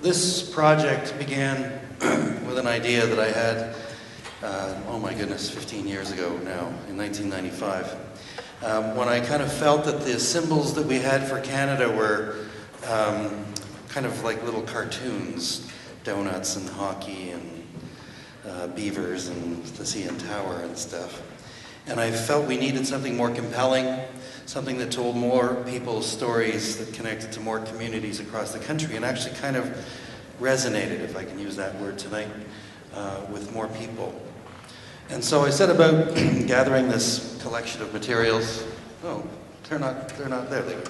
This project began with an idea that I had, oh my goodness, 15 years ago now, in 1995, when I kind of felt that the symbols that we had for Canada were kind of like little cartoons, donuts and hockey and beavers and the CN Tower and stuff. And I felt we needed something more compelling, something that told more people's stories, that connected to more communities across the country, and actually kind of resonated, if I can use that word tonight, with more people. And so I set about gathering this collection of materials. Oh, they're not there. They were.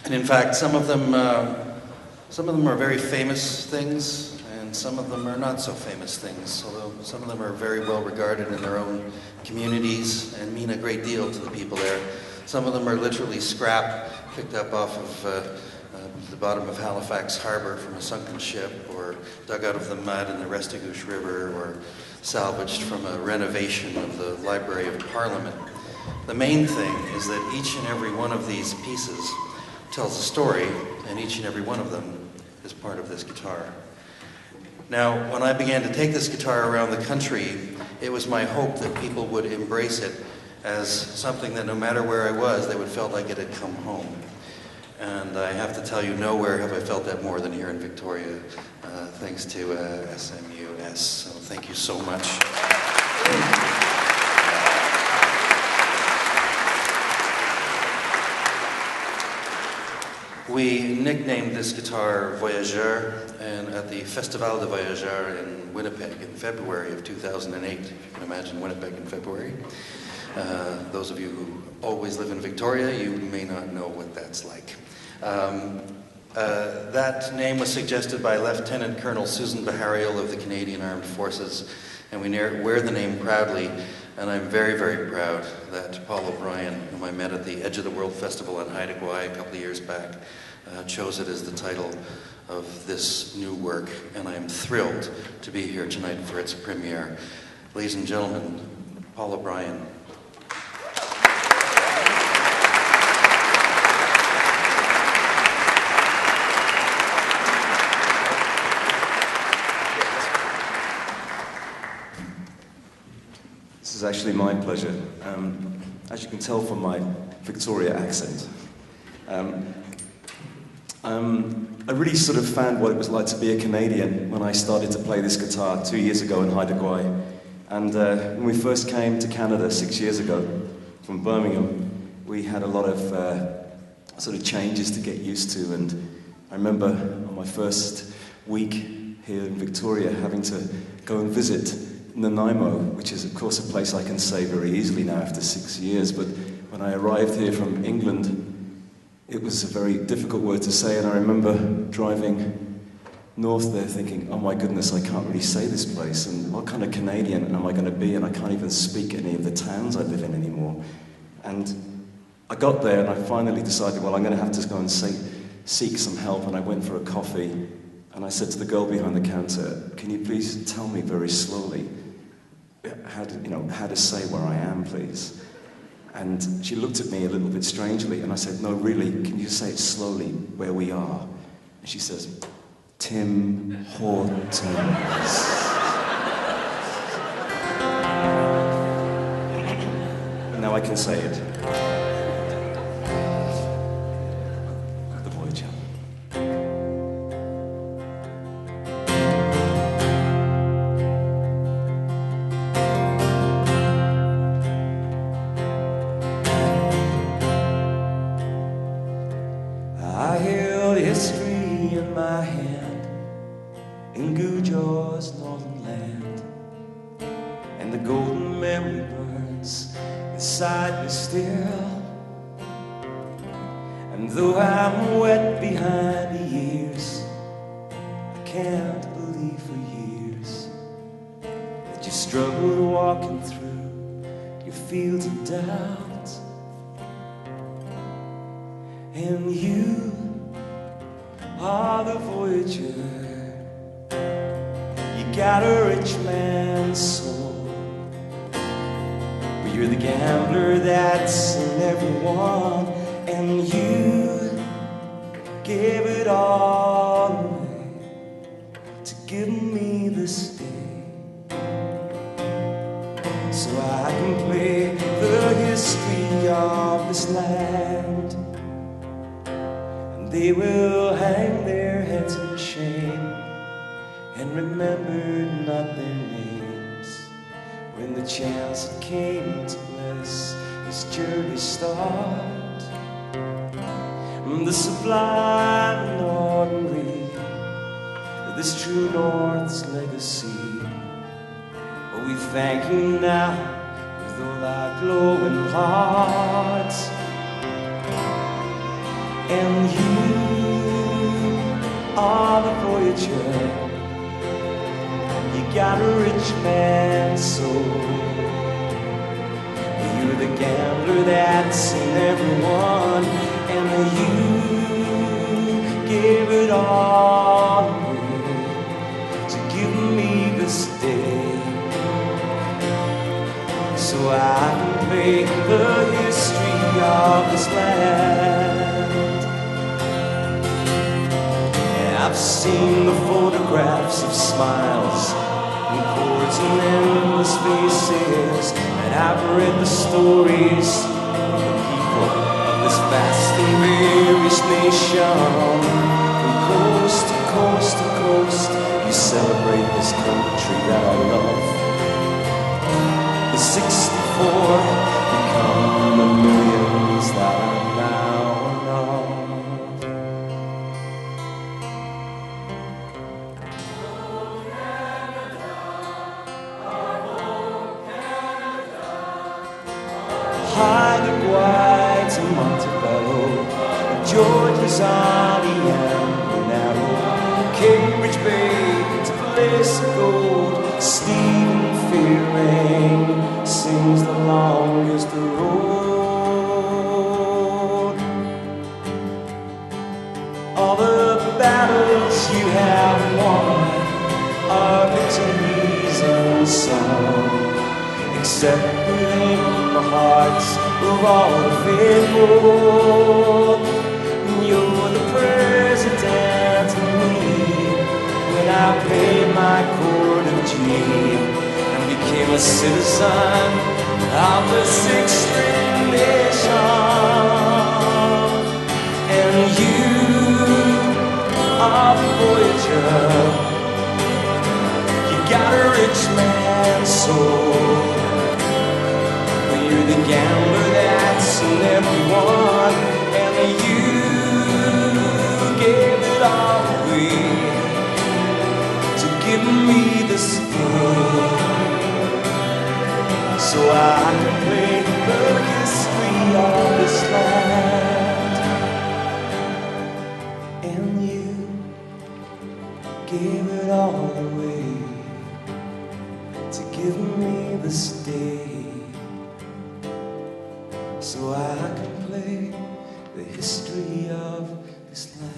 And in fact, some of them are very famous things, and some of them are not so famous things, although some of them are very well regarded in their own communities and mean a great deal to the people there. Some of them are literally scrap picked up off of the bottom of Halifax Harbour from a sunken ship, or dug out of the mud in the Restigouche River, or salvaged from a renovation of the Library of Parliament. The main thing is that each and every one of these pieces tells a story, and each and every one of them is part of this guitar. Now, when I began to take this guitar around the country, it was my hope that people would embrace it as something that no matter where I was, they would feel like it had come home. And I have to tell you, nowhere have I felt that more than here in Victoria, thanks to SMUS. So thank you so much. We nicknamed this guitar Voyageur, and at the Festival de Voyageur in Winnipeg in February of 2008, if you can imagine Winnipeg in February. Those of you who always live in Victoria, you may not know what that's like. That name was suggested by Lieutenant Colonel Susan Baharial of the Canadian Armed Forces, and we wear the name proudly, and I'm very, very proud that Paul O'Brien, whom I met at the Edge of the World Festival in Haida Gwaii a couple of years back, chose it as the title of this new work, and I am thrilled to be here tonight for its premiere. Ladies and gentlemen, Paul O'Brien. This is actually my pleasure. As you can tell from my Victoria accent, I really sort of found what it was like to be a Canadian when I started to play this guitar 2 years ago in Haida Gwaii. And when we first came to Canada 6 years ago from Birmingham, we had a lot of sort of changes to get used to. And I remember on my first week here in Victoria having to go and visit Nanaimo, which is of course a place I can say very easily now after 6 years, but when I arrived here from England, it was a very difficult word to say, and I remember driving north there thinking, oh my goodness, I can't really say this place, and what kind of Canadian am I going to be, and I can't even speak any of the towns I live in anymore. And I got there and I finally decided, well, I'm going to have to go and seek some help, and I went for a coffee, and I said to the girl behind the counter, can you please tell me very slowly how to say where I am, please? And she looked at me a little bit strangely, and I said, no, really, can you say it slowly, where we are? And she says, Tim Hortons. And now I can say it. The Voyageur. I held history in my hand in Guja's northern land, and the golden memory burns inside me still. And though I'm wet behind the ears, I can't believe for years that you struggled walking through your fields of doubt. And you are the voyager. You got a rich man's soul, but you're the gambler that's in everyone, and you give it all will hang their heads in shame and remembered not their names when the chance came to bless his journey start. The sublime and ordinary, this true North's legacy, oh, we thank you now with all our glowing hearts. And you are the Voyageur, you got a rich man's soul. You're the gambler that's seen everyone, and you gave it all away to give me this day, so I can play the history of this land. And I've seen the photographs of smiles and chords and endless faces, and I've read the stories of the people of this vast and various nation. From coast to coast to coast, you celebrate this country that I love. The 64 become the millions that I now know. Hideaway to Montebello, Georgia's and narrow, Cambridge Bay to Place of Gold, Stephen Fearing sings the longest road. All the battles you have won are victories unsung, except within the hearts of all the faithful. You're the president of me when I paid my court of duty and became a citizen of the six-string nation. And you are the Voyageur, you got a rich man's soul. You're the gambler that's seen everyone, and you gave it all away to give me this day, so I can play the history of this land. And you gave it all away to give me this day, so I can play the history of this land.